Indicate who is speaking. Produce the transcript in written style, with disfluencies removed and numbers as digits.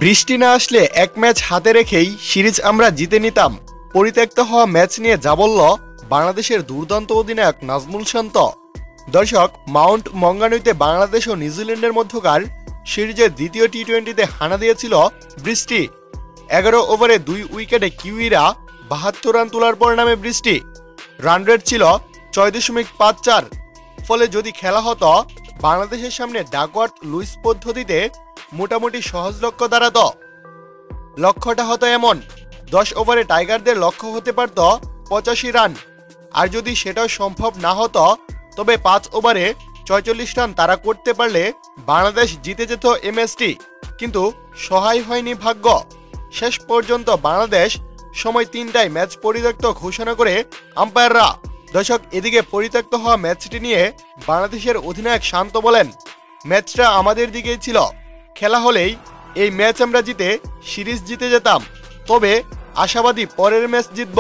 Speaker 1: বৃষ্টি না আসলে এক ম্যাচ হাতে রেখেই সিরিজ আমরা জিতে নিতাম। পরিত্যক্ত হওয়া ম্যাচ নিয়ে যা বলল বাংলাদেশের দুর্দান্ত অধিনায়ক নাজমুল শান্ত। দর্শক, মাউন্ট মঙ্গানুইতে বাংলাদেশ ও নিউজিল্যান্ডের মধ্যকার সিরিজের দ্বিতীয় টি-20তে হানা দিয়েছিল বৃষ্টি। 11 ওভারে 2 উইকেটে কিউইরা 72 রান তোলার পর নামে বৃষ্টি। রান রেট ছিল 6.54। ফলে যদি খেলা হতো বাংলাদেশের সামনে ডাকওয়ার্থ লুইস পদ্ধতিতে মোটামুটি সহজ লক্ষ্য দাঁড়াতো। লক্ষ্যটা হতো এমন, 10 ওভারে টাইগারদের লক্ষ্য হতে পারত 85 রান। আর যদি সেটাও সম্ভব না হতো তবে 5 ওভারে 46 রান তারা করতে পারলে বাংলাদেশ জিতে যেত এই ম্যাচটি। কিন্তু সহায় হয়নি ভাগ্য। শেষ পর্যন্ত বাংলাদেশ সময় 3টায় ম্যাচ পরিত্যক্ত ঘোষণা করে আম্পায়াররা। দর্শক, এদিকে পরিত্যক্ত হওয়া ম্যাচটি নিয়ে বাংলাদেশের অধিনায়ক শান্ত বলেন, ম্যাচটা আমাদের দিকেই ছিল। খেলা হলেই এই ম্যাচ আমরা জিতে সিরিজ জিতে যেতাম। তবে আশাবাদী পরের ম্যাচ জিতব।